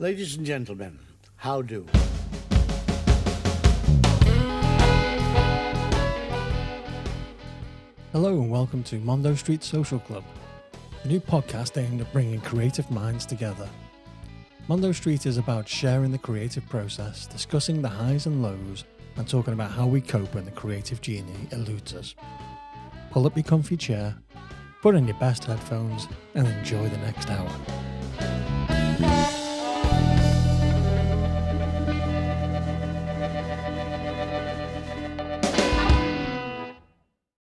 Ladies and gentlemen, how do? Hello and welcome to Mondo Street Social Club, a new podcast aimed at bringing creative minds together. Mondo Street is about sharing the creative process, discussing the highs and lows, and talking about how we cope when the creative genie eludes us. Pull up your comfy chair, put in your best headphones, and enjoy the next hour.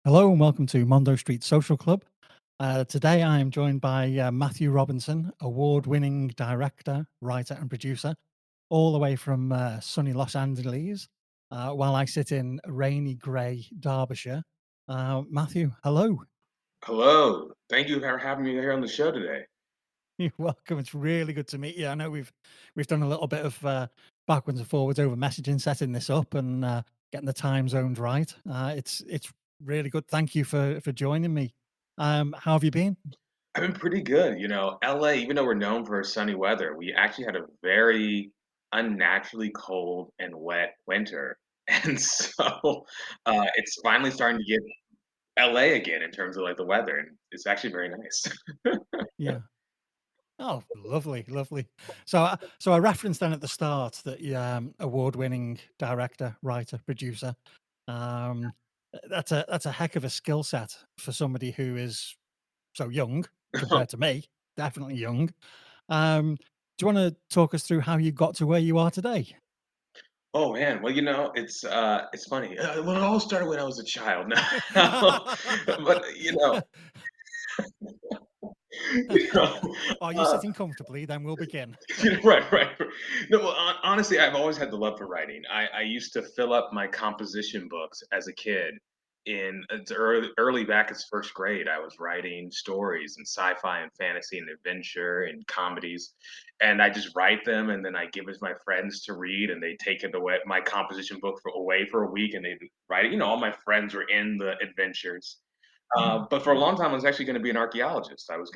Hello and welcome to Mondo Street Social Club. Today I am joined by Matthew Robinson, award-winning director, writer and producer, all the way from sunny Los Angeles, while I sit in rainy, grey Derbyshire. Matthew, hello. Hello. Thank you for having me here on the show today. You're welcome. It's really good to meet you. I know we've done a little bit of backwards and forwards over messaging, setting this up, and getting the time zones right. It's really good. Thank you for joining me. How have you been? I've been pretty good. LA, even though we're known for sunny weather, we actually had a very unnaturally cold and wet winter. And so it's finally starting to get LA again in terms of like the weather. And it's actually very nice. Yeah. Oh, lovely, lovely. So I referenced then at the start that you award-winning director, writer, producer. Um, that's a heck of a skill set for somebody who is so young compared to me. Definitely young. Do you want to talk us through how you got to where you are today? Oh man, well, it's funny. Well, it all started when I was a child. But you know, Are you uh, sitting comfortably? Then we'll begin. Right, right. No, well, honestly, I've always had the love for writing. I used to fill up my composition books as a kid. In it's early back as first grade, I was writing stories and sci-fi and fantasy and adventure and comedies, and I just write them and then I give it to my friends to read, and they take it away my composition book away for a week, and they write it. All my friends were in the adventures, but for a long time, I was actually going to be an archaeologist. I was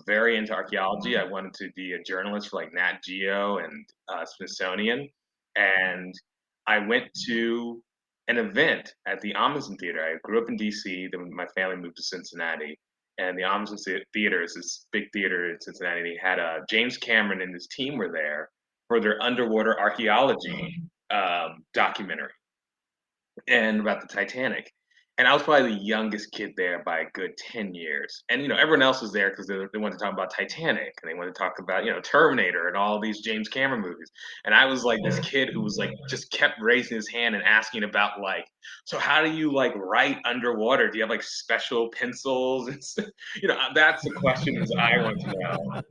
very into archaeology. I wanted to be a journalist for like Nat Geo and Smithsonian. And I went to an event at the Amundsen Theater. I grew up in DC, then my family moved to Cincinnati. And the Theater is this big theater in Cincinnati. They had James Cameron and his team were there for their underwater archaeology documentary and about the Titanic. And I was probably the youngest kid there by a good 10 years. And, everyone else was there because they wanted to talk about Titanic and they wanted to talk about, Terminator and all these James Cameron movies. And I was like this kid who was like, just kept raising his hand and asking about like, so how do you like write underwater? Do you have like special pencils? And stuff? That's the questions I want to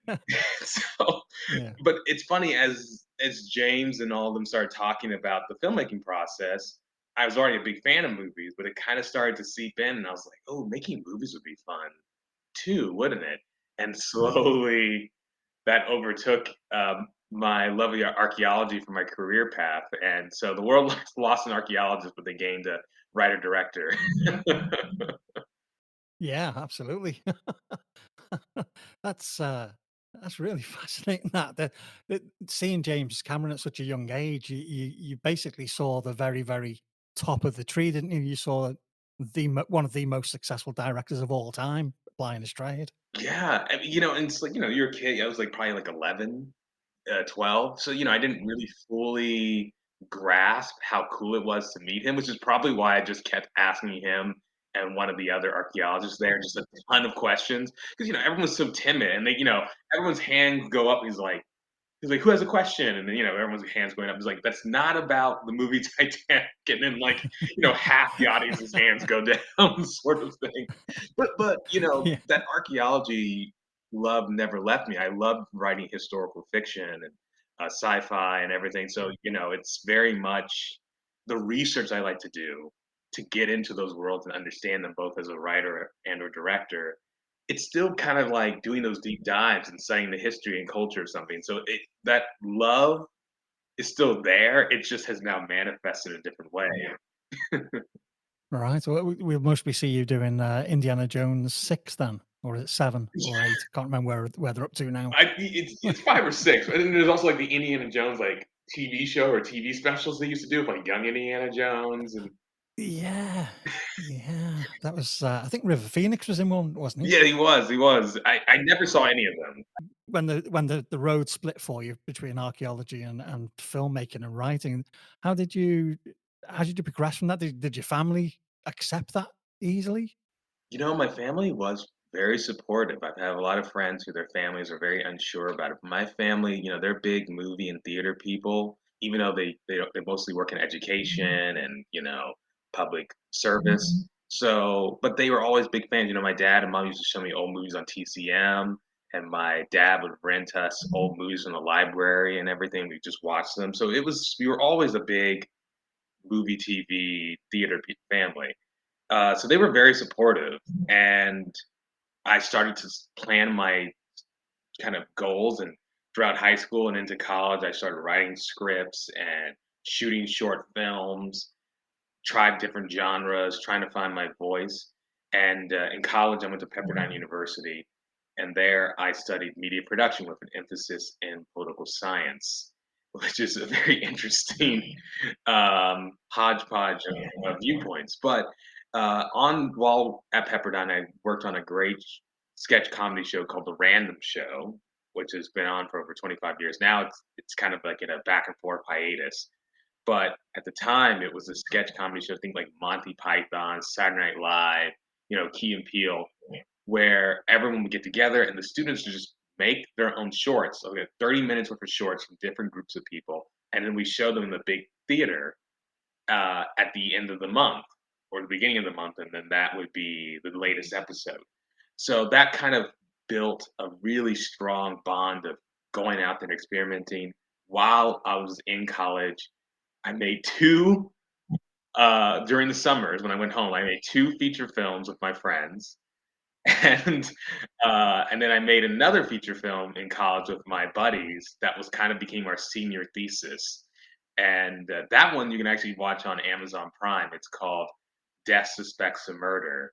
know. So, Yeah. but it's funny as James and all of them started talking about the filmmaking process. I was already a big fan of movies, but it kind of started to seep in, and I was like, "Oh, making movies would be fun too, wouldn't it?" And slowly, that overtook my love of archaeology for my career path. And so the world lost an archaeologist, but they gained a writer director. Yeah, absolutely. That's uh that's really fascinating that seeing James Cameron at such a young age, you basically saw the very, very top of the tree, didn't you? You saw one of the most successful directors of all time applying his trade. Yeah, I mean, and it's like you're a kid. I was like probably like 11, 12. So, I didn't really fully grasp how cool it was to meet him, which is probably why I just kept asking him and one of the other archaeologists there just a ton of questions because, everyone was so timid and everyone's hands go up. And he's like, "Who has a question?" And then, everyone's hands going up. He's like, "That's not about the movie Titanic." And then, like, half the audience's hands go down, sort of thing. But Yeah. that archaeology love never left me. I love writing historical fiction and sci-fi and everything. So, it's very much the research I like to do to get into those worlds and understand them both as a writer and or director. It's still kind of like doing those deep dives and studying the history and culture of something. So that love is still there. It just has now manifested a different way. Right. So we must be see you doing Indiana Jones 6 then. or is it 7 or 8? Can't remember where they're up to now. It's 5 or 6, and then there's also, like, the Indiana Jones, like, TV show or TV specials they used to do with, like, Young Indiana Jones, and Yeah, yeah, that was, I think River Phoenix was in one, wasn't he? yeah, he was. I never saw any of them. When the road split for you between archaeology and filmmaking and writing, how did you how did you progress from that? Did your family accept that easily? You know, my family was very supportive. I've had a lot of friends who their families are very unsure about it. But my family, they're big movie and theater people, even though they mostly work in education and public service. So, but they were always big fans. You know, my dad and mom used to show me old movies on TCM, and my dad would rent us old movies from the library and everything. We just watched them. So we were always a big movie, TV, theater family. So they were very supportive, and I started to plan my kind of goals. And throughout high school and into college, I started writing scripts and shooting short films, tried different genres, trying to find my voice. And in college, I went to Pepperdine University, and there I studied media production with an emphasis in political science, which is a very interesting hodgepodge of viewpoints. But on while at Pepperdine, I worked on a great sketch comedy show called The Random Show, which has been on for over 25 years. Now it's kind of like in a back and forth hiatus, but at the time, it was a sketch comedy show, think like Monty Python, Saturday Night Live, Key and Peele, where everyone would get together and the students would just make their own shorts. So we had 30 minutes worth of shorts from different groups of people, and then we show them in the big theater at the end of the month or the beginning of the month, and then that would be the latest episode. So that kind of built a really strong bond of going out there and experimenting. While I was in college, I made 2 during the summers when I went home. I made 2 feature films with my friends, and and then I made another feature film in college with my buddies that was kind of became our senior thesis. And that one you can actually watch on Amazon Prime. It's called Death Suspects a Murder,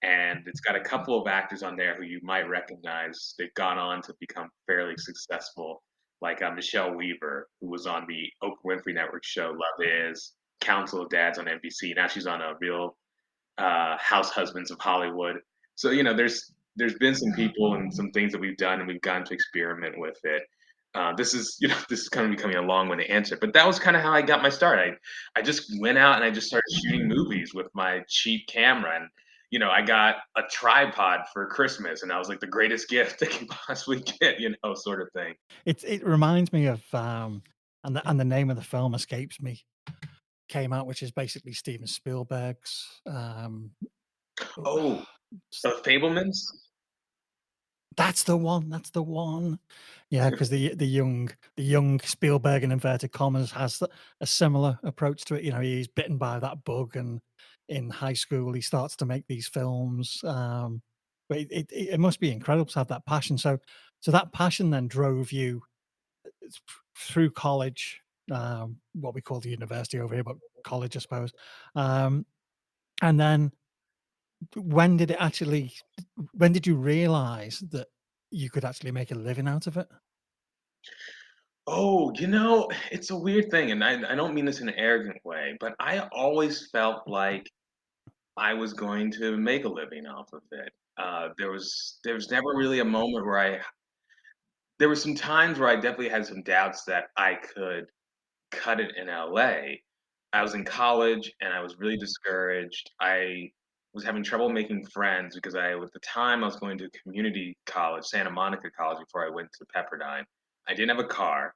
and it's got a couple of actors on there who you might recognize. They've gone on to become fairly successful, like Michelle Weaver, who was on the Oprah Winfrey Network show Love Is, Council of Dads on NBC. Now she's on a Real House Husbands of Hollywood. So there's been some people and some things that we've done, and we've gotten to experiment with it. This is this is kind of becoming a long-winded answer, but that was kind of how I got my start. I just went out and I just started shooting movies with my cheap camera, and I got a tripod for Christmas, and I was like the greatest gift I can possibly get, sort of thing. It reminds me of, and the name of the film escapes me, came out, which is basically Steven Spielberg's, Oh, s Fablemans. that's the one, that's the one. Yeah, 'cause the young Spielberg, in inverted commas, has a similar approach to it. He's bitten by that bug, and in high school, he starts to make these films, but it must be incredible to have that passion. So that passion then drove you through college, what we call the university over here, but college, I suppose. Um, and then when did it actually when did you realize that you could actually make a living out of it? Oh, it's a weird thing, and I don't mean this in an arrogant way, but I always felt like I was going to make a living off of it. There was never really a moment where there were some times where I definitely had some doubts that I could cut it in LA. I was in college and I was really discouraged. I was having trouble making friends because at the time I was going to community college, Santa Monica College, before I went to Pepperdine. I didn't have a car.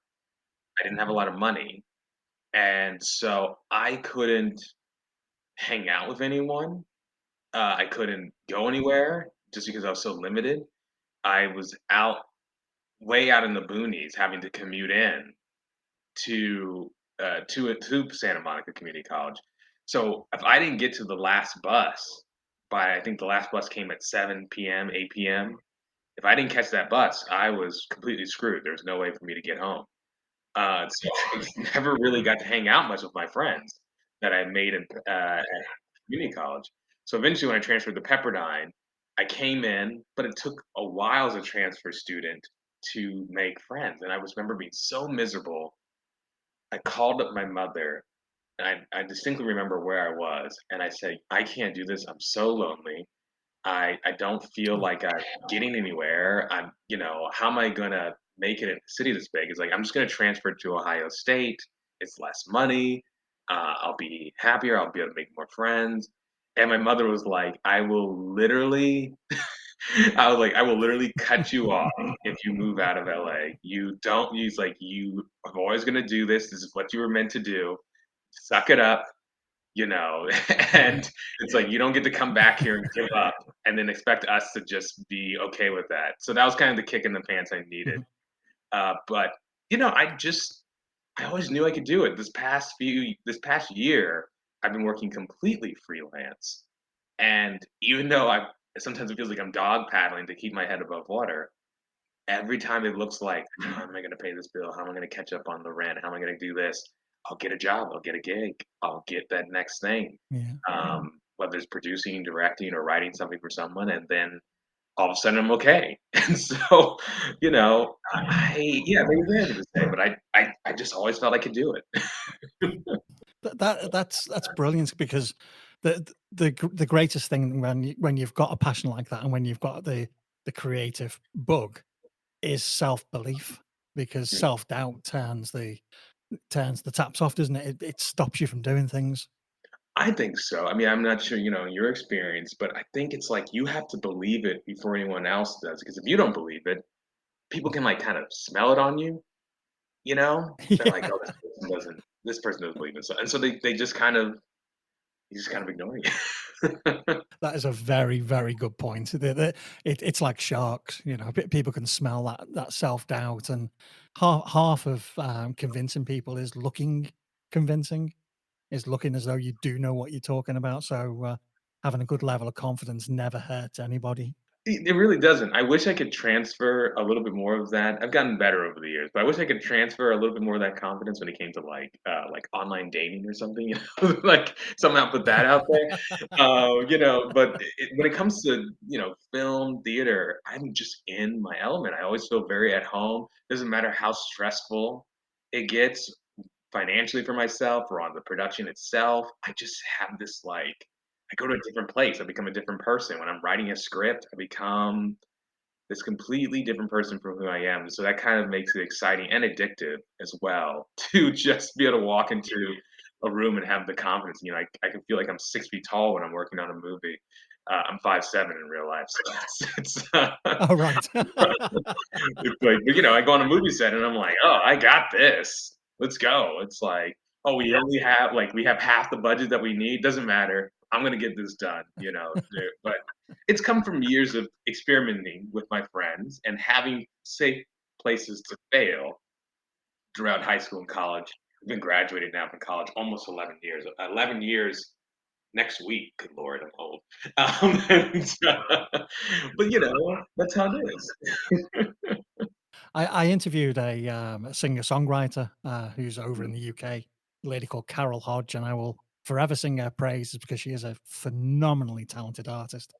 I didn't have a lot of money, and so I couldn't hang out with anyone. I couldn't go anywhere just because I was so limited. I was way out in the boonies, having to commute in to Santa Monica Community College. So if I didn't get to the last bus I think the last bus came at 7 p.m., 8 p.m. If I didn't catch that bus, I was completely screwed. There was no way for me to get home. So I never really got to hang out much with my friends that I made at community college. So eventually, when I transferred to Pepperdine, I came in, but it took a while as a transfer student to make friends. And I was remember being so miserable. I called up my mother, and I distinctly remember where I was, and I said, I can't do this. I'm so lonely. I don't feel Oh, like I'm getting anywhere. How am I gonna make it in a city this big? It's like I'm just gonna transfer to Ohio State. It's less money. I'll be happier. I'll be able to make more friends. And my mother was like, I will literally cut you off if you move out of LA. You don't use like you are always gonna do this. This is what you were meant to do. Suck it up, you know, and it's like you don't get to come back here and give up and then expect us to just be okay with that. So that was kind of the kick in the pants I needed. mhm. But I always knew I could do it. This past year, I've been working completely freelance, and even though I sometimes it feels like I'm dog paddling to keep my head above water. Every time it looks like, how am I going to pay this bill? How am I going to catch up on the rent? How am I going to do this? I'll get a job. I'll get a gig. I'll get that next thing. Yeah. Whether it's producing, directing, or writing something for someone, and then all of a sudden I'm okay. And so, yeah, maybe very to say, but I just always felt I could do it. That's brilliant because the greatest thing when you've got a passion like that and when you've got the creative bug is self-belief, because self-doubt turns the taps off, doesn't it? It stops you from doing things. I think so. I mean, I'm not sure, your experience, but I think it's like you have to believe it before anyone else does. Because if you don't believe it, people can like kind of smell it on you. They're like, Yeah. "Oh, this person doesn't believe in," and so they just kind of ignore you. That is a very, very good point. It's like sharks, people can smell that self-doubt, and half of convincing people is looking convincing, is looking as though you do know what you're talking about. So having a good level of confidence never hurts anybody. It really doesn't. I wish I could transfer a little bit more of that. I've gotten better over the years, but I wish I could transfer a little bit more of that confidence when it came to like online dating or something, like somehow put that out there. But when it comes to, film, theater, I'm just in my element. I always feel very at home. Doesn't matter how stressful it gets financially for myself or on the production itself. I just have this like I go to a different place. I become a different person. When I'm writing a script, I become this completely different person from who I am. So that kind of makes it exciting and addictive as well to just be able to walk into a room and have the confidence. I can feel like I'm 6 feet tall when I'm working on a movie. I'm 5'7" in real life, so Oh, right. it's like, I go on a movie set and I'm like, "Oh, I got this. Let's go." It's like, "Oh, we have half the budget that we need. Doesn't matter. I'm gonna get this done," But it's come from years of experimenting with my friends and having safe places to fail throughout high school and college. I've been graduated now from college almost 11 years. 11 years next week. Good lord, I'm old. But that's how it is. I interviewed a singer-songwriter who's over in Mm, the UK, a lady called Carol Hodge, and I will forever sing her praises because she is a phenomenally talented artist.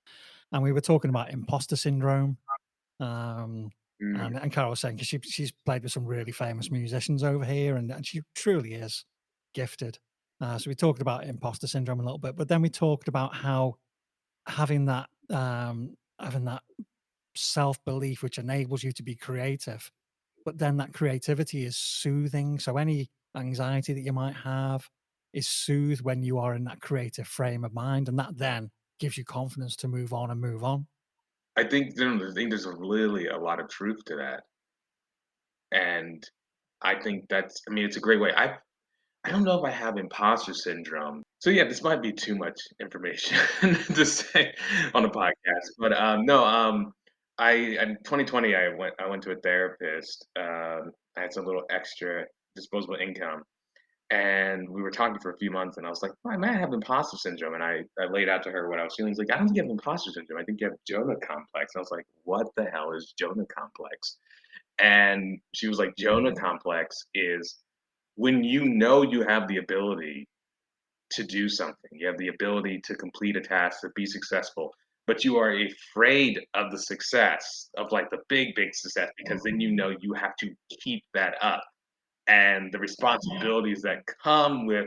And we were talking about imposter syndrome. Um, mm. and Carol was saying, because she's played with some really famous musicians over here, and she truly is gifted. So we talked about imposter syndrome a little bit, but then we talked about how having that self belief, which enables you to be creative, but then that creativity is soothing. So any anxiety that you might have is soothed when you are in that creative frame of mind, and that then gives you confidence to move on and move on. I think there's really a lot of truth to that, and I think I mean, it's a great way. I don't know if I have imposter syndrome. So yeah, this might be too much information to say on a podcast, but no, I in 2020 I went to a therapist. I had some little extra disposable income, and we were talking for a few months, and I was like, "Oh, I might have imposter syndrome." And I laid out to her what I was feeling. She's like, "I don't think you have imposter syndrome. I think you have Jonah complex." And I was like, "What the hell is Jonah complex?" And she was like, "Jonah complex is when you know you have the ability to do something, you have the ability to complete a task, to be successful, but you are afraid of the success, of like the big success, because then you know you have to keep that up. And the responsibilities that come with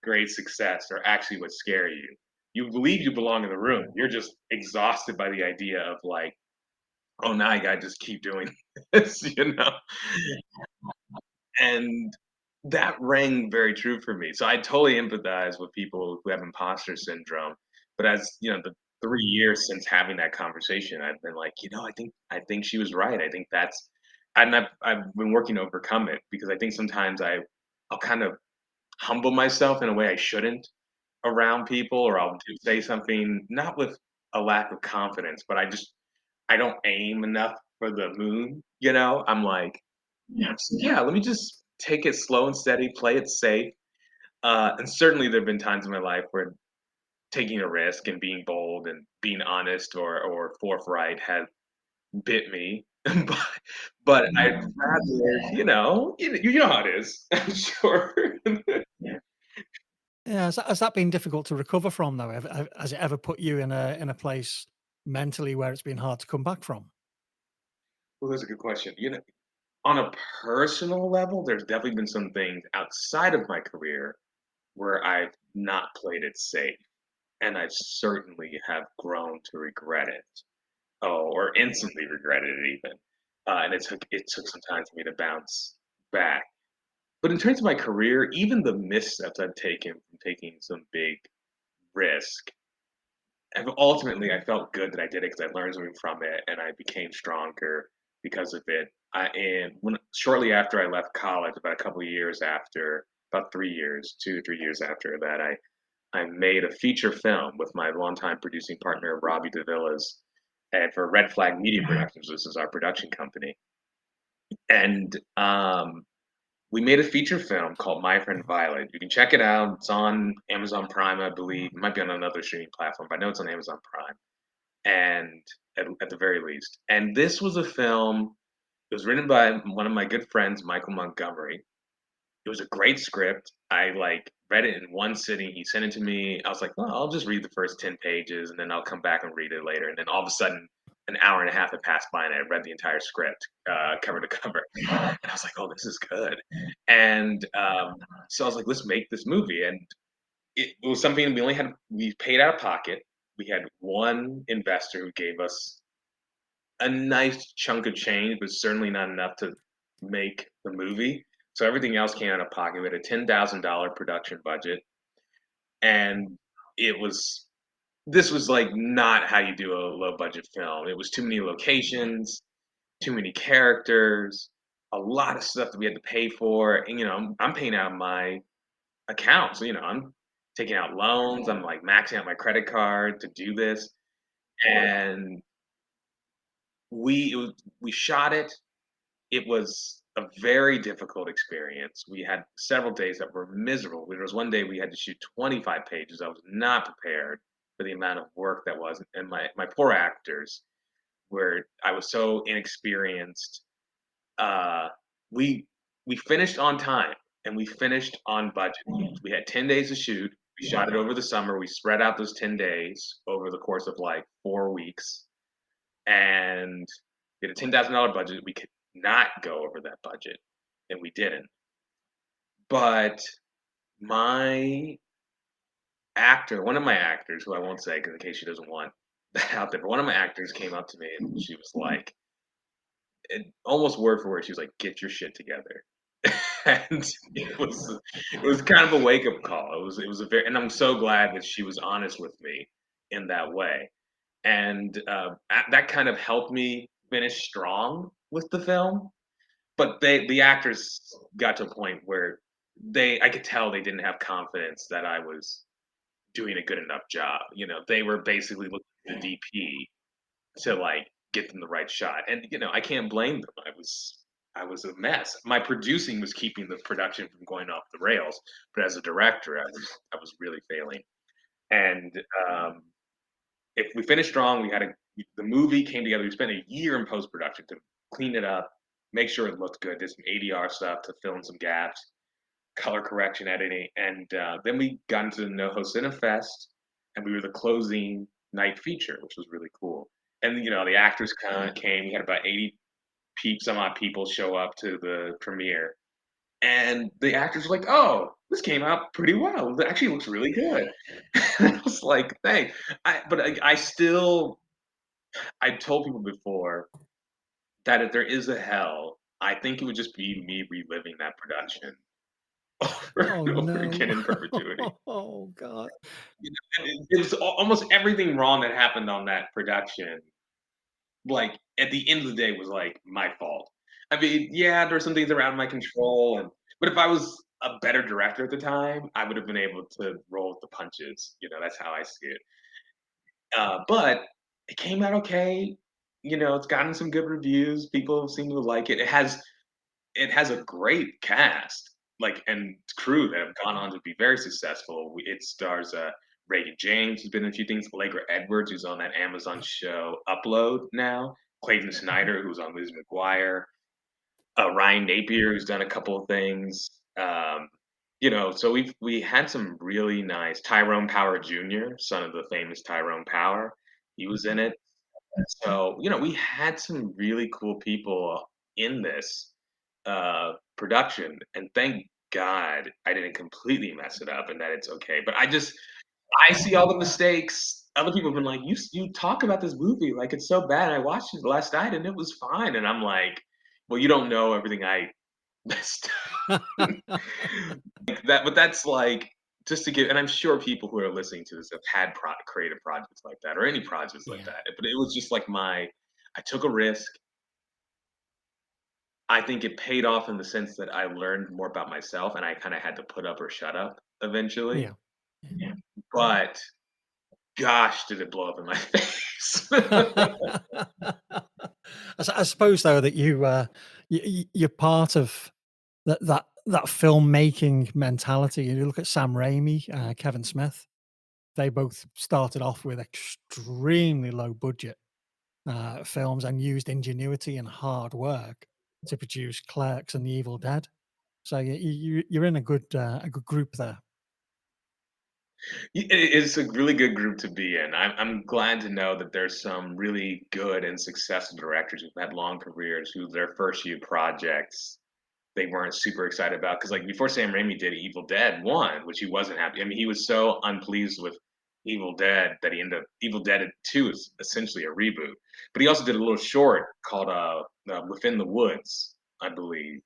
great success are actually what scare you. You believe you belong in the room. You're just exhausted by the idea of like, oh, now I gotta just keep doing this, you know? And that rang very true for me. So I totally empathize with people who have imposter syndrome. But as you know, the 3 years since having that conversation, I've been like, I think she was right. I think that's and I've been working to overcome it because I think sometimes I'll kind of humble myself in a way I shouldn't around people, or I'll say something not with a lack of confidence, but I don't aim enough for the moon, you know? I'm like, yeah, let me just take it slow and steady, play it safe. And certainly there have been times in my life where taking a risk and being bold and being honest or forthright has bit me. But I'd rather, you know how it is, I'm sure. Yeah, has that been difficult to recover from though? Has it ever put you in a place mentally where it's been hard to come back from? Well, that's a good question. On a personal level, there's definitely been some things outside of my career where I've not played it safe, and I certainly have grown to regret it. Oh, or instantly regretted it even. And it took some time for me to bounce back. But in terms of my career, even the missteps I've taken from taking some big risk, and ultimately I felt good that I did it because I learned something from it and I became stronger because of it. And when shortly after I left college, about a couple of years after, about 3 years, 2 or 3 years after that, I made a feature film with my longtime producing partner Robbie DeVillas, and for Red Flag Media Productions. This is our production company, and we made a feature film called My Friend Violet. You can check it out. It's on Amazon Prime, I believe. It might be on another streaming platform, but I know it's on Amazon Prime, and at the very least. And this was a film. It was written by one of my good friends, Michael Montgomery. It was a great script. I like read it in one sitting. He sent it to me. I was like, well, I'll just read the first 10 pages and then I'll come back and read it later. And then all of a sudden, an hour and a half had passed by and I read the entire script, cover to cover. And I was like, oh, this is good. And so I was like, let's make this movie. And it was something we paid out of pocket. We had one investor who gave us a nice chunk of change, but certainly not enough to make the movie. So everything else came out of pocket. We had a $10,000 production budget, and it was this was like not how you do a low budget film. It was too many locations, too many characters, a lot of stuff that we had to pay for. And I'm paying out my account, so I'm taking out loans. I'm like maxing out my credit card to do this, and we shot it. It was a very difficult experience. We had several days that were miserable. There was one day we had to shoot 25 pages. I was not prepared for the amount of work that was, and my poor actors where I was so inexperienced. Uh, we we finished on time and we finished on budget. We had 10 days to shoot. We shot it over the summer. We spread out those 10 days over the course of like 4 weeks, and we had a $10,000 budget. We could not go over that budget, and we didn't. But my one of my actors, who I won't say 'cause in case she doesn't want that out there, but one of my actors came up to me and she was like, almost word for word, she was like, "Get your shit together." And it was kind of a wake up call. It was a very, and I'm so glad that she was honest with me in that way. And that kind of helped me finish strong with the film. But the actors got to a point where I could tell they didn't have confidence that I was doing a good enough job. They were basically looking at the DP to like get them the right shot. And I can't blame them. I was a mess. My producing was keeping the production from going off the rails, but as a director, I was really failing. And if we finished strong, the movie came together. We spent a year in post production to clean it up, make sure it looked good. Did some ADR stuff to fill in some gaps, color correction, editing, and then we got into the NoHo Cinefest, and we were the closing night feature, which was really cool. And the actors kind of came. We had about 80 some odd people show up to the premiere, and the actors were like, "Oh, this came out pretty well. It actually looks really good." I was like, "Hey," but I still I told people before that if there is a hell, I think it would just be me reliving that production over Oh and over again no. in perpetuity. Oh God. And it was almost everything wrong that happened on that production. Like at the end of the day, was like my fault. I mean, yeah, there were some things around my control, but if I was a better director at the time, I would have been able to roll with the punches. That's how I see it. But it came out okay. It's gotten some good reviews. People seem to like it. It has a great cast, and crew that have gone on to be very successful. It stars Reagan James, who's been in a few things. Allegra Edwards, who's on that Amazon show Upload now. Clayton Mhm. Snyder, who's on Liz McGuire. Ryan Napier, who's done a couple of things. So we had some really nice. Tyrone Power Jr., son of the famous Tyrone Power, he was in it. So, we had some really cool people in this production, and thank God I didn't completely mess it up and that it's okay. But I see all the mistakes. Other people have been like, you talk about this movie like it's so bad. I watched it last night and it was fine. And I'm like, well, you don't know everything I messed like that, but that's like just to give, and I'm sure people who are listening to this have had creative projects like that or any projects like Yeah. that. But it was just like I took a risk. I think it paid off in the sense that I learned more about myself, and I kind of had to put up or shut up eventually. Yeah. Yeah. But gosh, did it blow up in my face. I suppose though that you're part of that filmmaking mentality. You look at Sam Raimi, Kevin Smith. They both started off with extremely low budget films and used ingenuity and hard work to produce Clerks and The Evil Dead. So you're in a good group there. It's a really good group to be in. I'm glad to know that there's some really good and successful directors who've had long careers who their first few projects they weren't super excited about. Because like before Sam Raimi did Evil Dead 1, which he wasn't happy. I mean, he was so unpleased with Evil Dead that he ended up Evil Dead 2 is essentially a reboot. But he also did a little short called Within the Woods, I believe,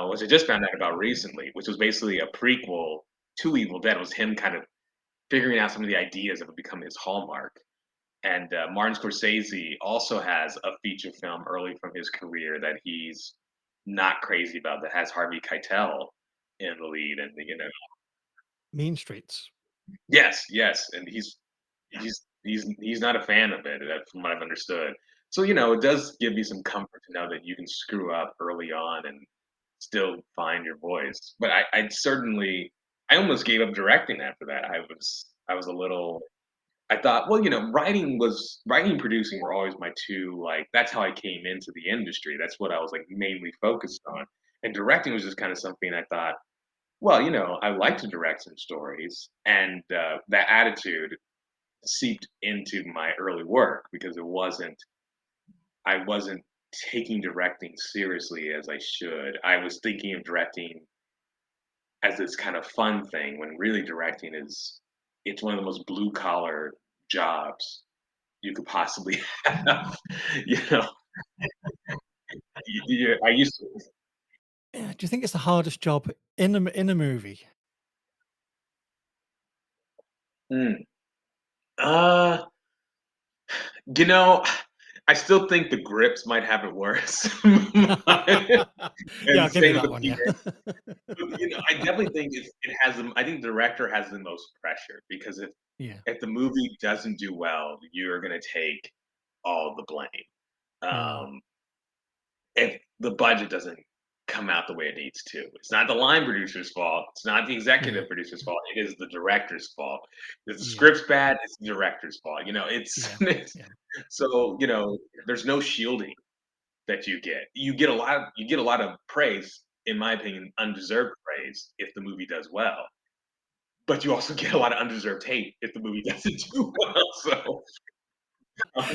which I just found out about recently, which was basically a prequel to Evil Dead. It was him kind of figuring out some of the ideas that would become his hallmark. And Martin Scorsese also has a feature film early from his career that he's not crazy about that has Harvey Keitel in the lead, and Mean Streets. yes, yes, and he's not a fan of it, from what I've understood. So it does give you some comfort to know that you can screw up early on and still find your voice. But I almost gave up directing after that. I was a little I thought, well, writing and producing were always my two, like, that's how I came into the industry. That's what I was like mainly focused on. And directing was just kind of something I thought, well, I like to direct some stories. And that attitude seeped into my early work because I wasn't taking directing seriously as I should. I was thinking of directing as this kind of fun thing when really directing it's one of the most blue collar jobs you could possibly have. You know, I used to. Yeah, do you think it's the hardest job in a movie? Mm, uh, you know, I still think the grips might have it worse, Yeah, and I'll give you same with that the one. Yeah. PA. But, I definitely think it has the. I think the director has the most pressure because Yeah. if the movie doesn't do well, you're gonna take all the blame. Mm, Um, if the budget doesn't come out the way it needs to. It's not the line producer's fault. It's not the yeah. executive producer's fault. It is the director's fault. If the Yeah. script's bad, it's the director's fault. Yeah. Yeah. So there's no shielding that you get. You get a lot of praise, in my opinion, undeserved praise if the movie does well. but you also get a lot of undeserved hate if the movie doesn't do well. So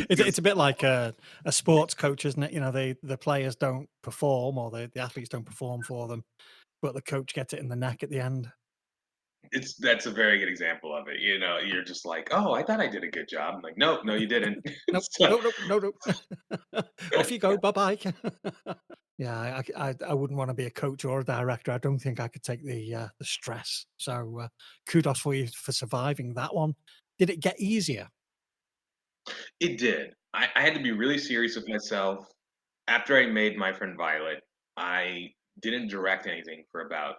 It's a bit like a sports coach, isn't it? You know, the players don't perform, or the athletes don't perform for them, but the coach gets it in the neck at the end. that's a very good example of it. You know, you're just like, oh, I thought I did a good job. I'm like, nope, no, you didn't. Nope, So nope, nope, nope, nope. Off you go, bye bye. Yeah, I wouldn't want to be a coach or a director. I don't think I could take the stress. So kudos for you for surviving that one. Did it get easier? it did. I had to be really serious with myself. After I made My Friend Violet, I didn't direct anything for about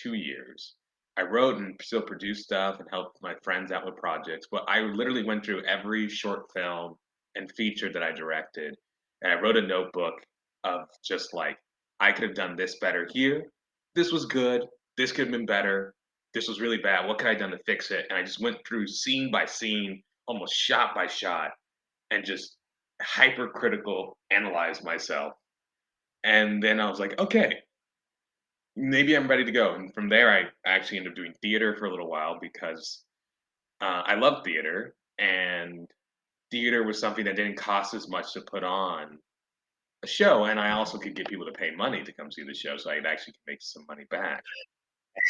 2 years. I wrote and still produced stuff and helped my friends out with projects, but I literally went through every short film and feature that I directed, and I wrote a notebook of just like, I could have done this better here. This was good. This could have been better. This was really bad. What could I have done to fix it? And I just went through scene by scene, almost shot by shot, and just hypercritical analyze myself. And then I was like, okay, maybe I'm ready to go. And from there, I actually ended up doing theater for a little while because I love theater, and theater was something that didn't cost as much to put on a show, and I also could get people to pay money to come see the show, so I actually could make some money back.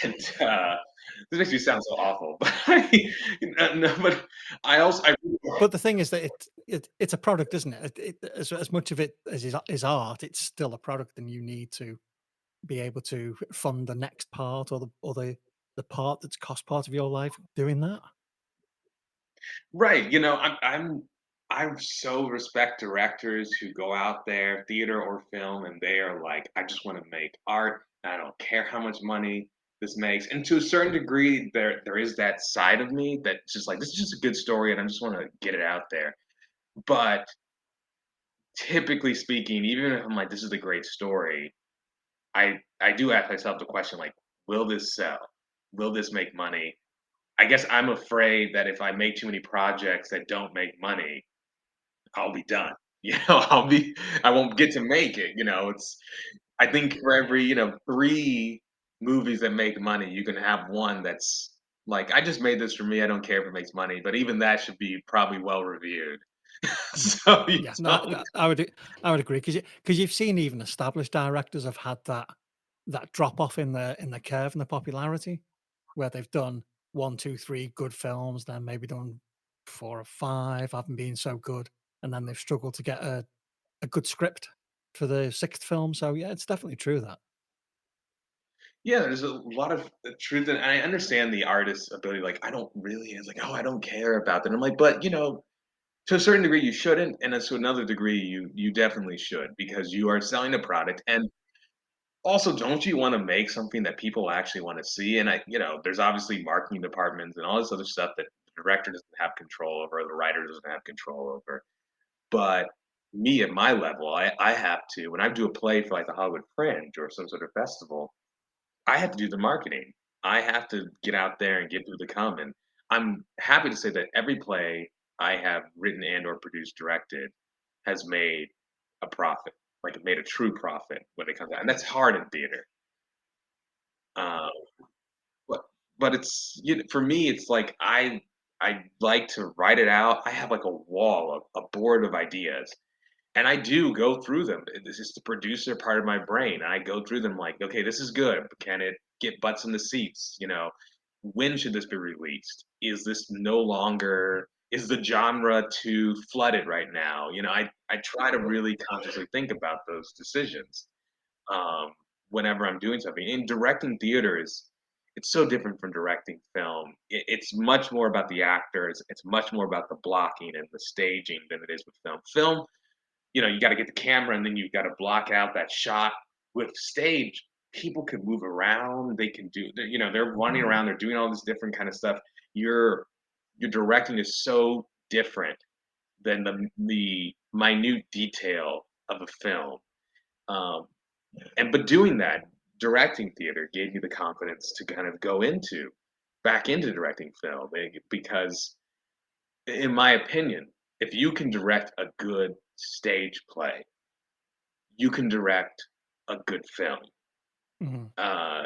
And this makes me sound so awful, but no, but I But the thing is that it's a product, isn't it? As much of it as is art, it's still a product, and you need to be able to fund the next part, or the part that's cost part of your life doing that. right, you know, I so respect directors who go out there, theater or film, and they are like, I just want to make art. I don't care how much money this makes. And to a certain degree, there is that side of me that's just like, this is just a good story, and I just want to get it out there. But typically speaking, even if I'm like, this is a great story, I do ask myself the question like, will this sell? Will this make money? I guess I'm afraid that if I make too many projects that don't make money, I'll be done. You know, I won't get to make it. You know, it's I think for every, 3 movies that make money, you can have one that's like, I just made this for me. I don't care if it makes money, but even that should be probably well reviewed. Yeah. So you Yeah, no, don't. I would agree, because you've seen even established directors have had that drop off in the curve and the popularity, where they've done 1, 2, 3 good films, then maybe done 4 or 5 haven't been so good, and then they've struggled to get a good script for the 6th film. So yeah, it's definitely true that. Yeah, there's a lot of truth, and I understand the artist's ability. Like, I don't really. It's like, oh, I don't care about that. I'm like, but to a certain degree, you shouldn't, and to another degree, you definitely should because you are selling a product. And also, don't you want to make something that people actually want to see? And there's obviously marketing departments and all this other stuff that the director doesn't have control over, or the writer doesn't have control over. But me at my level, I have to when I do a play for like the Hollywood Fringe or some sort of festival. I have to do the marketing. I have to get out there and get people to come, and I'm happy to say that every play I have written and or produced, directed, has made a profit, like it made a true profit when it comes out, and that's hard in theater. Um, but it's for me, it's like I like to write it out. I have like a wall, a board of ideas, and I do go through them. This is the producer part of my brain. And I go through them like, okay, this is good, but can it get butts in the seats? When should this be released? Is this no longer is the genre too flooded right now? I try to really consciously think about those decisions um, whenever I'm doing something. In directing theaters, it's so different from directing film. It's much more about the actors. It's much more about the blocking and the staging than it is with film. Film, you got to get the camera and then you got to block out that shot. With stage, people can move around. They can do, they're running around. They're doing all this different kind of stuff. Your directing is so different than the minute detail of a film. Um, but doing that, directing theater gave me the confidence to kind of go back into directing film because, in my opinion, if you can direct a good stage play, you can direct a good film. Mhm. Uh,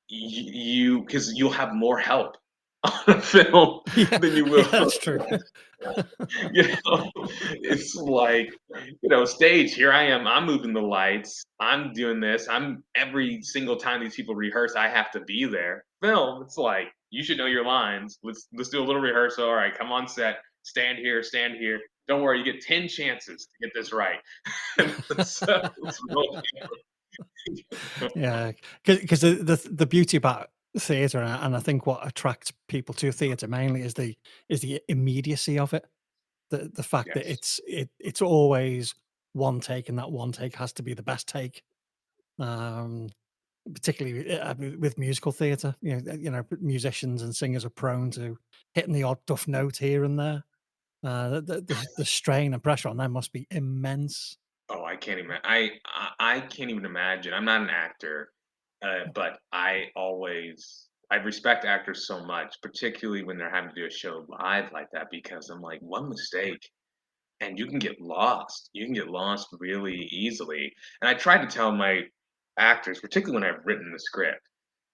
you because you'll have more help. on a film Yeah, than you yeah, will. that's true. You know, it's like, stage, here I am, I'm moving the lights, I'm doing this, I'm every single time these people rehearse, I have to be there. Film, it's like, you should know your lines. Let's do a little rehearsal. All right, come on set, stand here, stand here. Don't worry, you get 10 chances to get this right. It's really Yeah, because the beauty about theatre, and I think what attracts people to theatre mainly is the immediacy of it. The fact that yes. it's always one take, and that one take has to be the best take. Um, Particularly with musical theatre, musicians and singers are prone to hitting the odd duff note here and there. The strain and pressure on them must be immense. Oh, I can't even. I can't even imagine. I'm not an actor, but I respect actors so much, particularly when they're having to do a show live like that, because I'm like, one mistake and you can get lost. You can get lost really easily. And I try to tell my actors, particularly when I've written the script,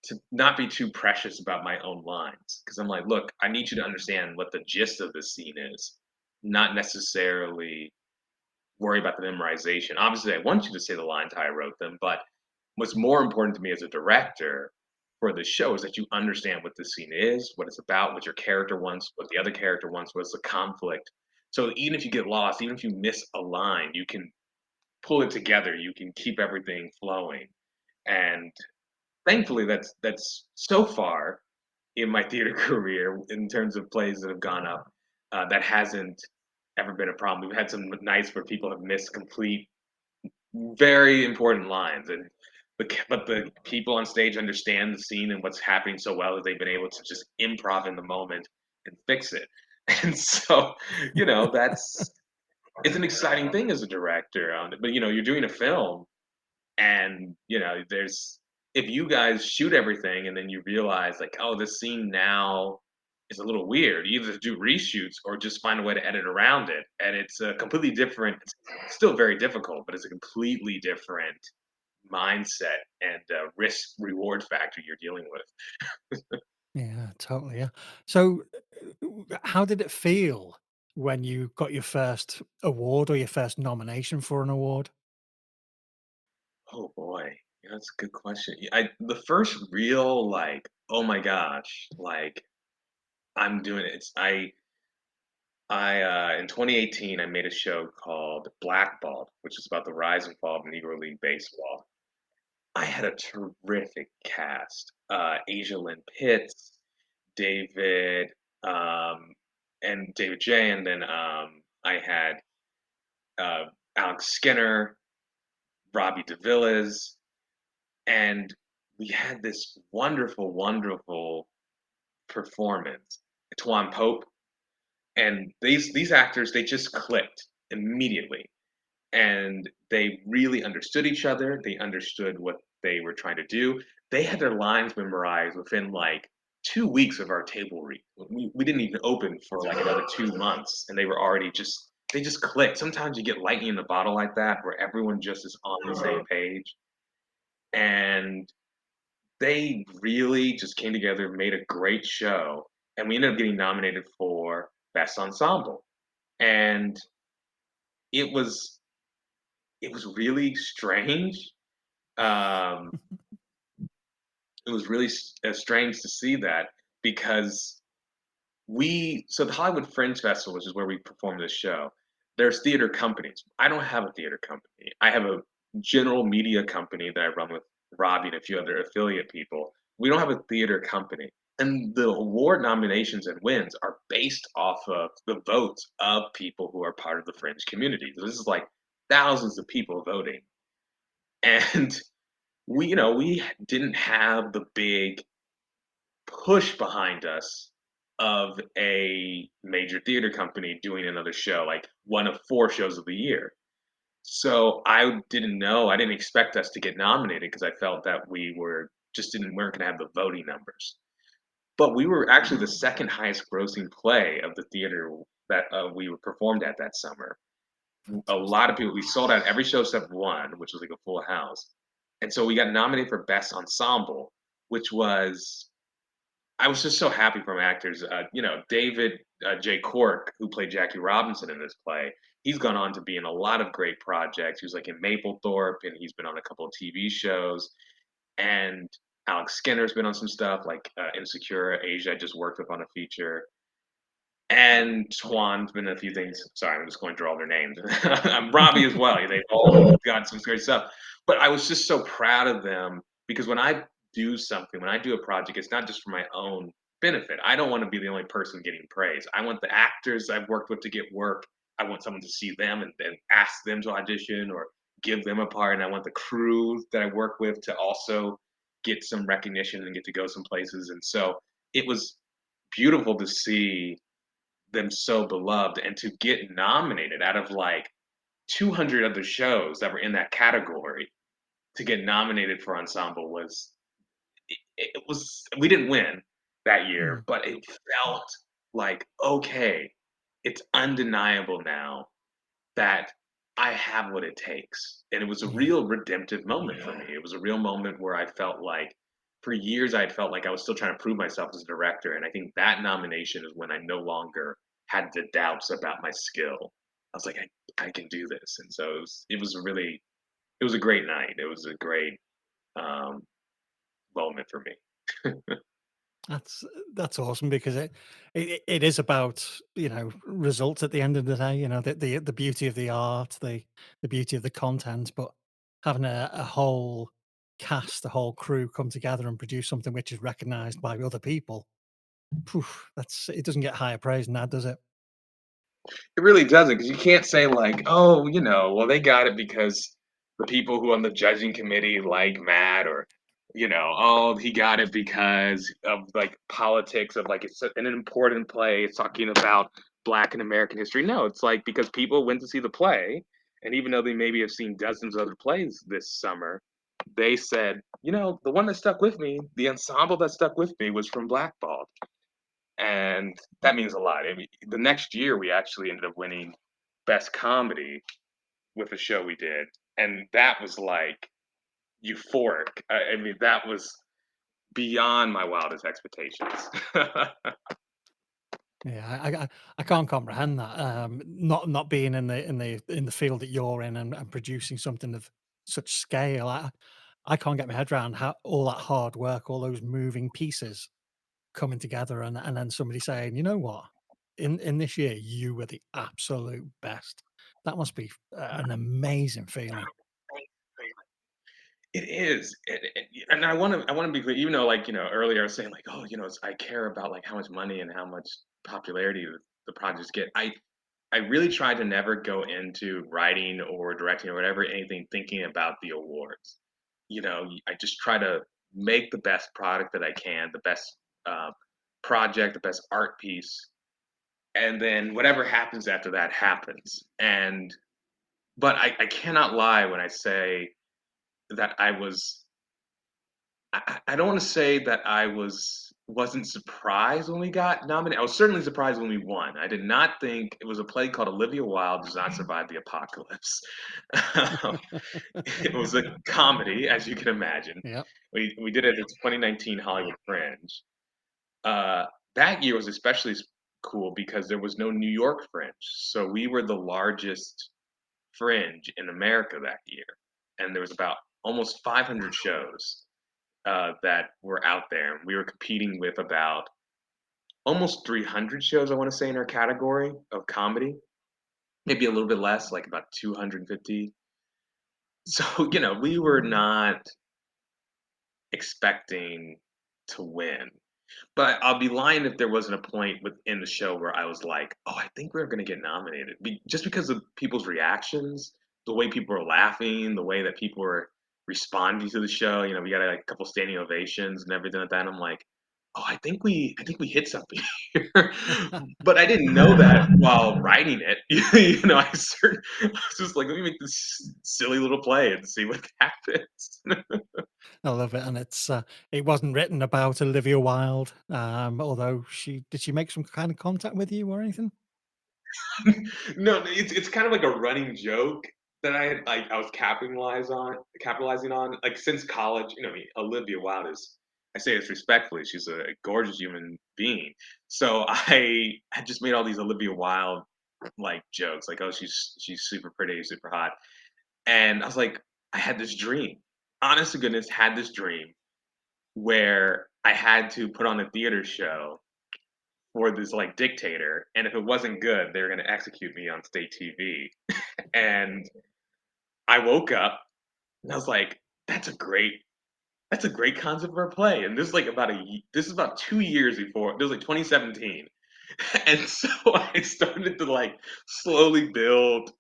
to not be too precious about my own lines, because I'm like, look, I need you to understand what the gist of this scene is, not necessarily worry about the memorization. Obviously, I want you to say the lines how I wrote them, but what's more important to me as a director for the show is that you understand what the scene is, what it's about, what your character wants, what the other character wants, what's the conflict. So even if you get lost, even if you miss a line, you can pull it together. You can keep everything flowing. And thankfully, that's so far in my theater career in terms of plays that have gone up. That hasn't ever been a problem. We've had some nights where people have missed complete, very important lines, and but the people on stage understand the scene and what's happening so well that they've been able to just improv in the moment and fix it. And so, that's it's an exciting thing as a director. But you're doing a film, and there's if you guys shoot everything and then you realize like, oh, this scene now is a little weird, you either do reshoots or just find a way to edit around it, and it's a completely different, it's still very difficult, but it's a completely different mindset and risk reward factor you're dealing with. Yeah, totally. Yeah. So, how did it feel when you got your first award or your first nomination for an award? Oh boy, that's a good question. I the first real, like, oh my gosh, like, I'm doing it, in 2018, I made a show called Blackballed, which is about the rise and fall of Negro League Baseball. I had a terrific cast. Asia Lynn Pitts, David, um, and David J. And then I had uh, Alex Skinner, Robbie DeVillas, and we had this wonderful, wonderful performance. Tuan Pope, and these actors, they just clicked immediately, and they really understood each other. They understood what they were trying to do. They had their lines memorized within like 2 weeks of our table read. We didn't even open for like another 2 months, and they were already they just clicked. Sometimes you get lightning in the bottle like that, where everyone just is on the same page, and they really just came together, made a great show, and we ended up getting nominated for best ensemble. And it was it was really strange. Um, it was really strange to see that, because the Hollywood Fringe Festival, which is where we perform this show, there's theater companies. I don't have a theater company. I have a general media company that I run with Robbie and a few other affiliate people. We don't have a theater company. And the award nominations and wins are based off of the votes of people who are part of the Fringe community. So this is like thousands of people voting. And we didn't have the big push behind us of a major theater company doing another show, like one of 4 shows of the year. So I didn't know, I didn't expect us to get nominated, because I felt that weren't gonna have the voting numbers. But we were actually the second highest grossing play of the theater that we were performed at that summer. A Fantastic. lot of people, we sold out every show except one, which was like a full house. And so we got nominated for best ensemble, which was I was just so happy from actors. David J. Cork, who played Jackie Robinson in this play, he's gone on to be in a lot of great projects. He was like in Maplethorpe, and he's been on a couple of TV shows. And Alex Skinner's been on some stuff like Insecure. Asia I just worked with on a feature. And Swan's been in a few things. Sorry, I'm just going through all their names. Robbie as well. They've all got some great stuff. But I was just so proud of them because when I do something, when I do a project, it's not just for my own benefit. I don't want to be the only person getting praise. I want the actors I've worked with to get work. I want someone to see them and ask them to audition or give them a part. And I want the crew that I work with to also get some recognition and get to go some places. And so it was beautiful to see them so beloved and to get nominated out of like 200 other shows that were in that category to get nominated for ensemble was it was we didn't win that year, Mm. but it felt like okay, it's undeniable now that I have what it takes. And it was a Yeah. real redemptive moment for me. It was a real moment where I felt like for years I'd felt like I was still trying to prove myself as a director. And I think that nomination is when I no longer had the doubts about my skill. I was like, I can do this. And so it was a great night. It was a great um, moment for me. That's that's awesome because it is about, results at the end of the day, the beauty of the art, the beauty of the content, but having a whole cast, a whole crew come together and produce something which is recognized by other people. Poof, that's it doesn't get higher praise than that, does it? It really doesn't, because you can't say like, "Oh, well, they got it because the people who on the judging committee like Matt," or, "Oh, he got it because of, like, politics of, like, it's an important play, it's talking about Black and American history." No, it's, like, because people went to see the play, and even though they maybe have seen dozens of other plays this summer, they said, "The one that stuck with me, the ensemble that stuck with me was from Blackballed." And that means a lot. I mean, the next year we actually ended up winning best comedy with a show we did, and that was like euphoric. I mean, that was beyond my wildest expectations. Yeah, I can't comprehend that. Not being in the field that you're in and producing something of such scale. I can't get my head around how all that hard work, all those moving pieces coming together, and then somebody saying, you know what, in this year you were the absolute best. That must be an amazing feeling. It is, and I want to be clear. Even though, like earlier I was saying, like, oh, I care about like how much money and how much popularity the projects get. I really try to never go into writing or directing or whatever anything thinking about the awards. I just try to make the best product that I can, the best uh, project, the best art piece, and then whatever happens after that happens. But I cannot lie when I say that I don't want to say that wasn't surprised when we got nominated. I was certainly surprised when we won. I did not think it was a play called Olivia Wilde Does Not Survive the Apocalypse. It was a comedy, as you can imagine. Yeah. We did it at the 2019 Hollywood Fringe. Uh, that year was especially cool because there was no New York Fringe, so we were the largest Fringe in America that year, and there was about almost 500 shows that were out there. We were competing with about almost 300 shows, I want to say, in our category of comedy, maybe a little bit less, like about 250. So, we were not expecting to win. But I'll be lying if there wasn't a point within the show where I was like, "Oh, I think we're going to get nominated." Just because of people's reactions, the way people were laughing, the way that people were responding to the show. We got like a couple standing ovations and everything like that. And I'm like, "Oh, I think we hit something here." But I didn't know that while writing it. I was just like, "Let me make this silly little play and see what happens." I love it, and it wasn't written about Olivia Wilde, although she make some kind of contact with you or anything? No, it's kind of like a running joke that I was capitalizing on, like, since college, Olivia Wilde is I say this respectfully. She's a gorgeous human being. So I had just made all these Olivia Wilde like jokes, like, oh, she's super pretty, super hot. And I was like, I had this dream. Honest to goodness, had this dream where I had to put on a theater show for this like dictator, and if it wasn't good, they were gonna execute me on state TV. And I woke up and I was like, that's a great concept for a play. And this is like this is about 2 years before. This was like 2017, and so I started to like slowly build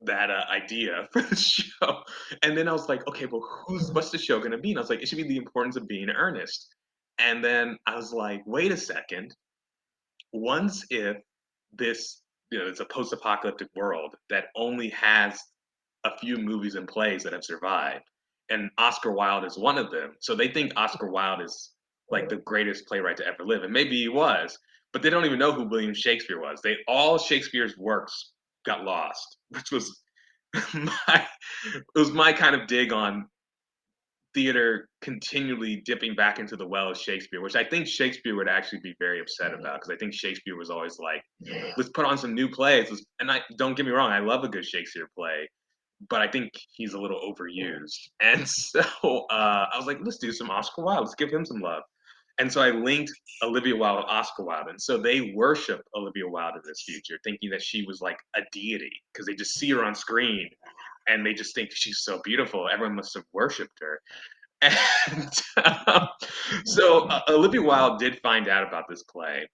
that idea for the show. And then I was like, okay, well, what's the show gonna be? And I was like, it should be the importance of being earnest. And then I was like, wait a second. Once if this, it's a post-apocalyptic world that only has a few movies and plays that have survived, and Oscar Wilde is one of them. So they think Oscar Wilde is like the greatest playwright to ever live, and maybe he was, but they don't even know who William Shakespeare was. They all Shakespeare's works got lost, which was my kind of dig on theater continually dipping back into the well of Shakespeare, which I think Shakespeare would actually be very upset about because I think Shakespeare was always like, let's put on some new plays. And I don't get me wrong, I love a good Shakespeare play, but I think he's a little overused. And so I was like, let's do some Oscar Wilde. Let's give him some love. And so I linked Olivia Wilde with Oscar Wilde. And so they worship Olivia Wilde in this future, thinking that she was like a deity because they just see her on screen and they just think she's so beautiful. Everyone must have worshipped her. And so Olivia Wilde did find out about this play,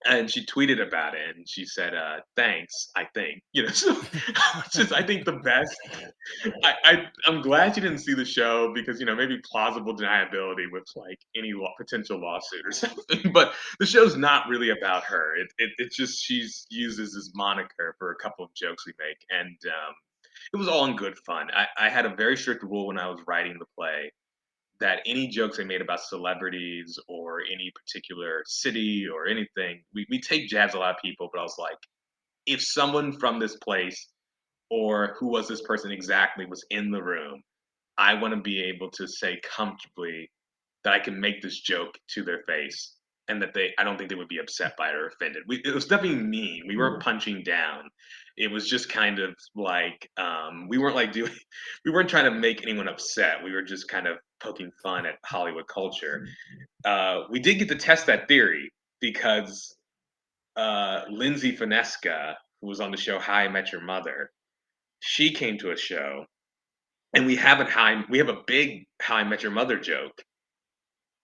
and she tweeted about it, and she said, "Thanks, I think." So which is I think the best. I'm glad she didn't see the show because maybe plausible deniability with like any potential lawsuit or something. But the show's not really about her. It's just she's uses this moniker for a couple of jokes we make, and it was all in good fun. I had a very strict rule when I was writing the play that any jokes I made about celebrities or any particular city or anything, we take jabs at a lot of people, but I was like, if someone from this place or who was this person exactly was in the room, I want to be able to say comfortably that I can make this joke to their face and that I don't think they would be upset by it or offended. It was nothing mean. We weren't punching down. It was just kind of like we weren't like doing, we weren't trying to make anyone upset. We were just kind of poking fun at Hollywood culture. We did get to test that theory because Lindsay Finesca, who was on the show How I Met Your Mother, she came to a show and we have a big How I Met Your Mother joke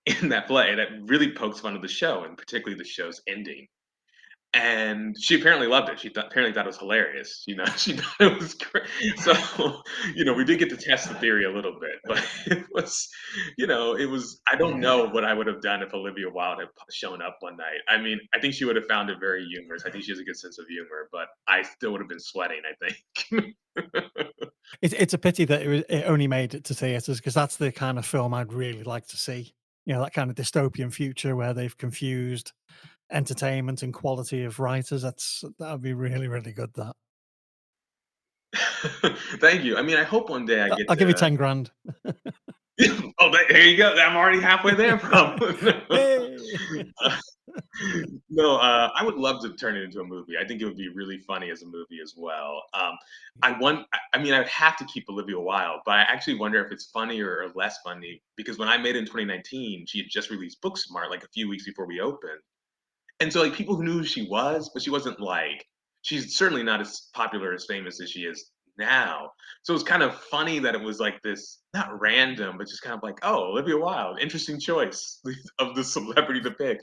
in that play that really pokes fun of the show and particularly the show's ending. And she apparently loved it. Apparently thought it was hilarious. She thought it was great. So, we did get to test the theory a little bit, but it was, it was. I don't know what I would have done if Olivia Wilde had shown up one night. I mean, I think she would have found it very humorous. I think she has a good sense of humor, but I still would have been sweating, I think. It's a pity that it only made it to theaters because that's the kind of film I'd really like to see. That kind of dystopian future where they've confused entertainment and quality of writers. That would be really, really good. That Thank you. I mean, I hope one day I get I'll give you to. 10 grand. Oh, there you go. I'm already halfway there, probably. Hey! No, I would love to turn it into a movie. I think it would be really funny as a movie as well. I mean, I'd have to keep Olivia Wilde, but I actually wonder if it's funnier or less funny because when I made it in 2019, she had just released Booksmart like a few weeks before we opened. And so, like, people who knew who she was, but she wasn't like she's certainly not as popular, as famous as she is now. So it's kind of funny that it was like this, not random, but just kind of like, oh, Olivia Wilde, interesting choice of the celebrity to pick.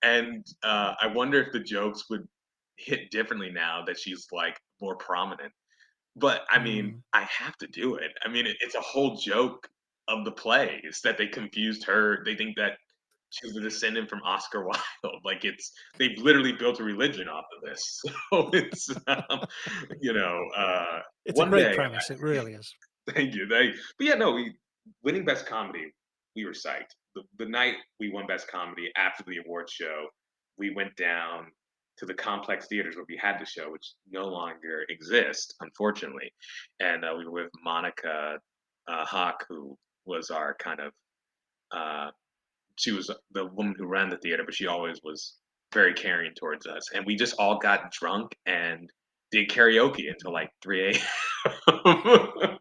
And I wonder if the jokes would hit differently now that she's like more prominent. But I mean, Mm. I have to do it. I mean, it's a whole joke of the plays that they confused her. They think that she's a descendant from Oscar Wilde. Like they've literally built a religion off of this. So it's you know, uh It's a one great day. premise, it really is. Thank you. But yeah, no, we winning best comedy, we were psyched. The night we won best comedy after the award show, we went down to the complex theaters where we had the show, which no longer exist, unfortunately. And we were with Monica Hawk, who was our kind of uh, she was the woman who ran the theater, but she always was very caring towards us, and we just all got drunk and did karaoke until, like, 3 AM.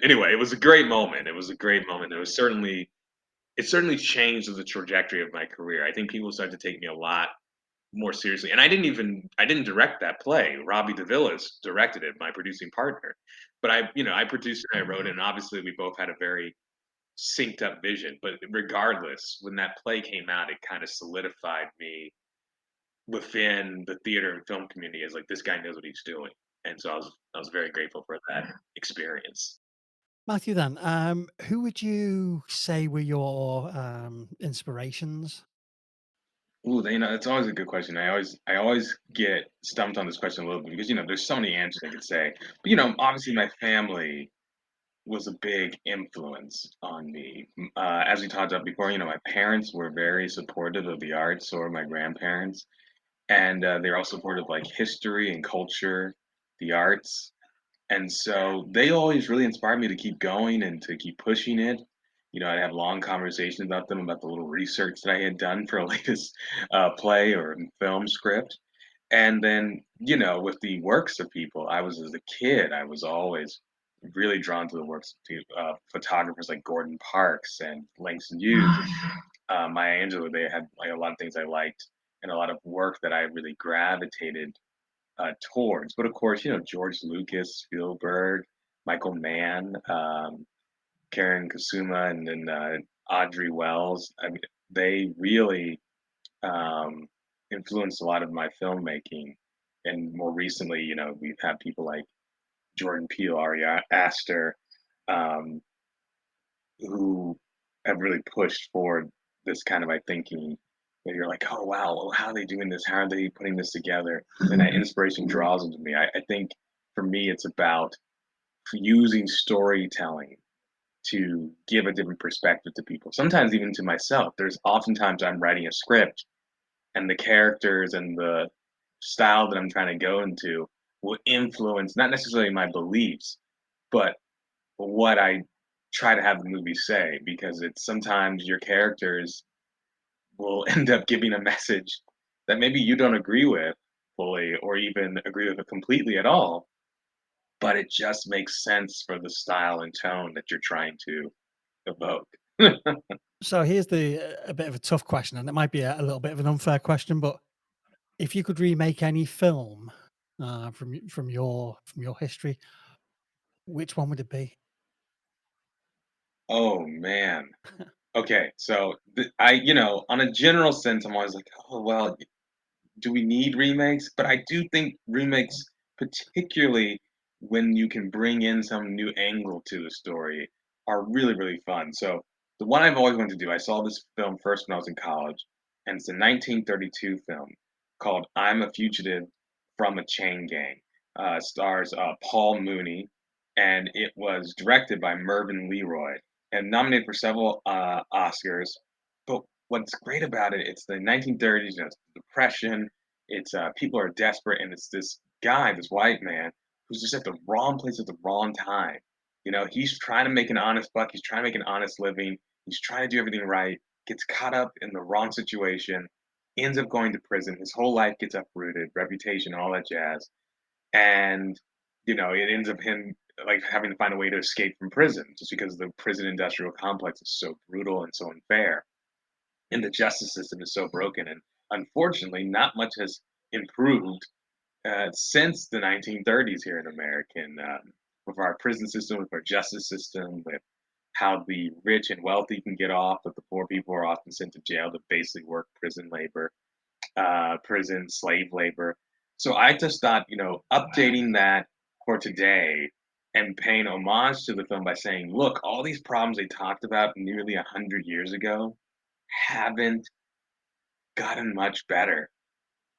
Anyway, it was a great moment, it was a great moment, it certainly changed the trajectory of my career. I think people started to take me a lot more seriously, and I didn't direct that play. Robbie DeVillis directed it, my producing partner, but I produced it, I wrote it, and obviously we both had a very synced up vision. But regardless, when that play came out, it kind of solidified me within the theater and film community as like this guy knows what he's doing. And so I was very grateful for that experience. Matthew, then, who would you say were your inspirations? Ooh, it's always a good question. I always get stumped on this question a little bit because there's so many answers I could say. But obviously my family was a big influence on me. As we talked about before, my parents were very supportive of the arts, or my grandparents, and they're all supportive of like history and culture, the arts, and so they always really inspired me to keep going and to keep pushing it. I'd have long conversations about them about the little research that I had done for a latest play or film script. And then, with the works of people, I was as a kid, I was always really drawn to the works of photographers like Gordon Parks and Langston Hughes and Maya Angelou. They had like a lot of things I liked and a lot of work that I really gravitated towards. But of course, George Lucas, Spielberg, Michael Mann, Karen Kusuma, and then Audrey Wells. I mean, they really um, influenced a lot of my filmmaking. And more recently, we've had people like Jordan Peele, Ari Aster, um, who have really pushed forward this kind of my thinking. Where you're like, oh wow, well, how are they doing this? How are they putting this together? And that inspiration draws into me. I think for me, it's about using storytelling to give a different perspective to people. Sometimes even to myself. There's oftentimes I'm writing a script and the characters and the style that I'm trying to go into will influence not necessarily my beliefs, but what I try to have the movie say, because it's sometimes your characters will end up giving a message that maybe you don't agree with fully or even agree with it completely at all, but it just makes sense for the style and tone that you're trying to evoke. So here's a bit of a tough question, and it might be a little bit of an unfair question, but if you could remake any film from your history, which one would it be? Oh man. Okay, so on a general sense, I'm always like, oh well, do we need remakes? But I do think remakes, particularly when you can bring in some new angle to the story, are really, really fun. So the one I've always wanted to do, I saw this film first when I was in college, and it's a 1932 film called "I'm a Fugitive from a Chain Gang." Stars Paul Mooney, and it was directed by Mervyn Leroy, and nominated for several Oscars. But what's great about it, it's the 1930s, it's Depression, it's people are desperate, and it's this guy, this white man, who's just at the wrong place at the wrong time. He's trying to make an honest buck, he's trying to make an honest living, he's trying to do everything right, gets caught up in the wrong situation, ends up going to prison. His whole life gets uprooted, reputation, all that jazz, and it ends up him like having to find a way to escape from prison, just because the prison industrial complex is so brutal and so unfair, and the justice system is so broken. And unfortunately, not much has improved since the 1930s here in American, with our prison system, with our justice system, with how the rich and wealthy can get off, but the poor people are often sent to jail to basically work prison labor, prison slave labor. So I just thought, updating that for today and paying homage to the film by saying, look, all these problems they talked about nearly 100 years ago haven't gotten much better.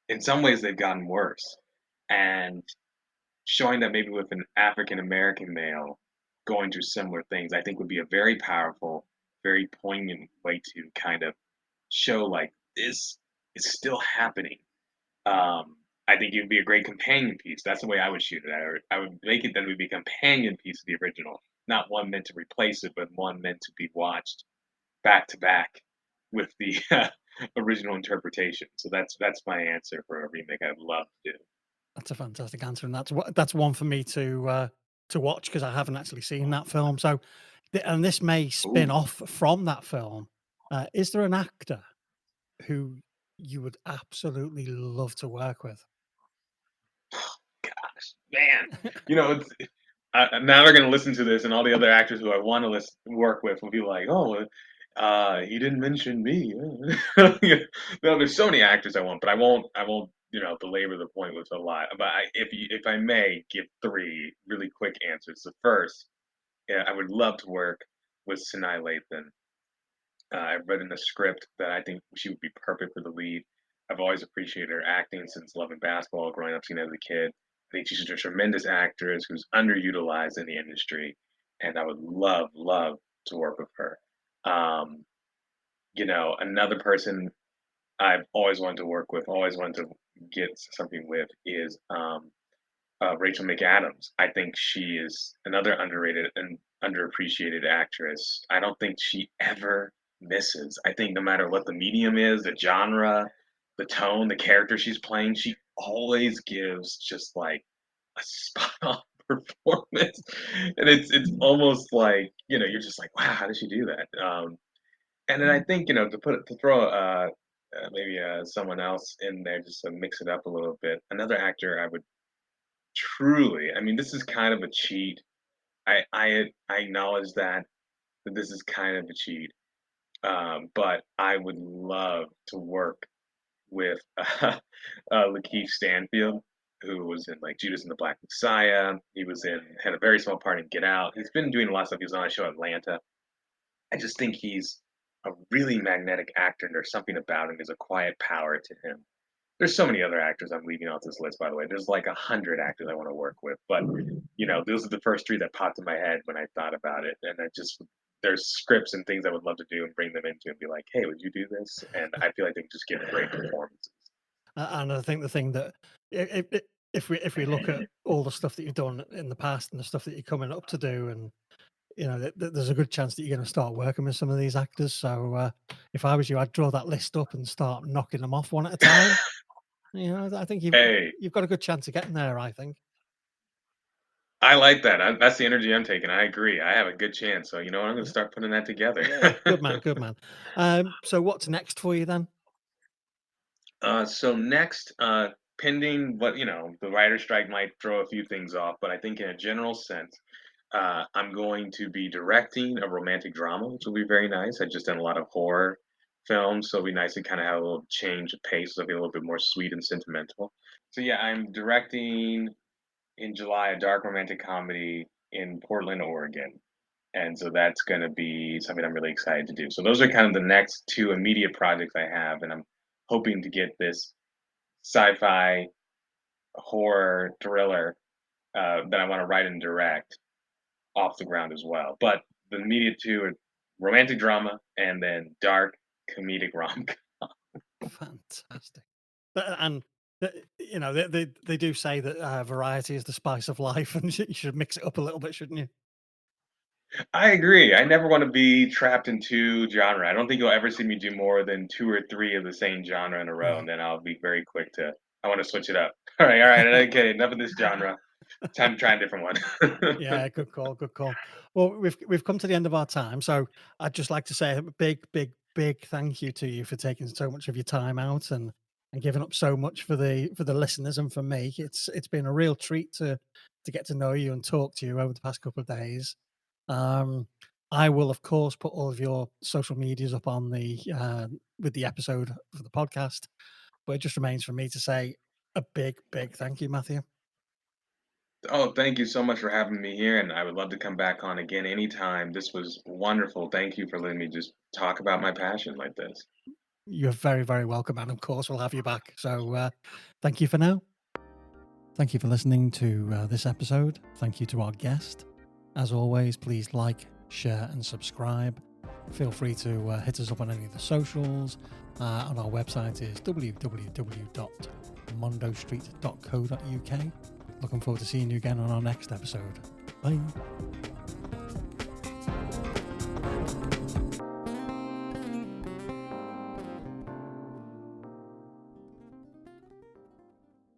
In some ways, they've gotten worse. And showing that maybe with an African American male going through similar things, I think would be a very powerful, very poignant way to kind of show like this is still happening. I think it would be a great companion piece. That's the way I would shoot it. I would make it that it would be a companion piece of the original, not one meant to replace it, but one meant to be watched back to back with the original interpretation. So that's my answer for a remake. I'd love to do. That's a fantastic answer, and that's one for me to watch because I haven't actually seen that film. So, and this may spin Ooh, off from that film. Is there an actor who you would absolutely love to work with? gosh, man, it's now they're gonna listen to this, and all the other actors who I want to work with will be like, "Oh, he didn't mention me." No, there's so many actors I want, but I won't, belabor the point with a lot. But if I may give three really quick answers. The first, yeah, I would love to work with Sanaa Lathan. I've read in the script that I think she would be perfect for the lead. I've always appreciated her acting since loving basketball, growing up seeing her as a kid. I think she's a tremendous actress who's underutilized in the industry, and I would love, love to work with her. Um, another person I've always wanted to work with, always wanted to get something with is Rachel McAdams. I think she is another underrated and underappreciated actress. I don't think she ever misses. I think no matter what the medium is, the genre, the tone, the character she's playing, she always gives just like a spot on performance. And it's almost like, you're just like, wow, how did she do that? And then I think, to throw maybe someone else in there just to mix it up a little bit. Another actor I would truly, I mean, this is kind of a cheat. I acknowledge that this is kind of a cheat, but I would love to work with Lakeith Stanfield, who was in like Judas and the Black Messiah. He had a very small part in Get Out. He's been doing a lot of stuff. He was on a show Atlanta. I just think he's a really magnetic actor, and there's something about him. There's a quiet power to him. There's so many other actors I'm leaving off this list, by the way. There's like 100 actors I want to work with, but those are the first three that popped in my head when I thought about it. And there's scripts and things I would love to do and bring them into and be like, hey, would you do this? And I feel like they can just give great performances. And I think the thing that if we look at all the stuff that you've done in the past and the stuff that you're coming up to do, and there's a good chance that you're going to start working with some of these actors. So if I was you, I'd draw that list up and start knocking them off one at a time. I think Hey, you've got a good chance of getting there. I think. I like that. That's the energy I'm taking. I agree. I have a good chance. So you know what? I'm going to Yeah, start putting that together. yeah, good man, good man. So what's next for you then? So next, pending what the writer strike might throw a few things off, but I think in a general sense, I'm going to be directing a romantic drama, which will be very nice. I've just done a lot of horror films, so it'll be nice to kind of have a little change of pace, so it'll be a little bit more sweet and sentimental. So yeah, I'm directing in July a dark romantic comedy in Portland, Oregon. And so that's going to be something I'm really excited to do. So those are kind of the next two immediate projects I have, and I'm hoping to get this sci-fi horror thriller that I want to write and direct off the ground as well. But the immediate two are romantic drama and then dark comedic rom. Fantastic. And they do say that variety is the spice of life, and you should mix it up a little bit, shouldn't you? I agree. I never want to be trapped in two genre. I don't think you'll ever see me do more than two or three of the same genre in a row, Yeah. and then I'll be very quick to. I want to switch it up. All right, okay. Enough of this genre. Time to try a different one. Yeah, good call, good call. Well, we've come to the end of our time, so I'd just like to say a big, big, big thank you to you for taking so much of your time out and giving up so much for the listeners and for me. It's been a real treat to get to know you and talk to you over the past couple of days. Um, I will, of course, put all of your social medias up on the with the episode for the podcast. But it just remains for me to say a big, big thank you, Matthew. Oh, thank you so much for having me here, and I would love to come back on again anytime. This was wonderful. Thank you for letting me just talk about my passion like this. You're very, very welcome, and of course, we'll have you back. So, thank you for now. Thank you for listening to this episode. Thank you to our guest. As always, please like, share, and subscribe. Feel free to hit us up on any of the socials. And our website is www.mondostreet.co.uk. Looking forward to seeing you again on our next episode. Bye.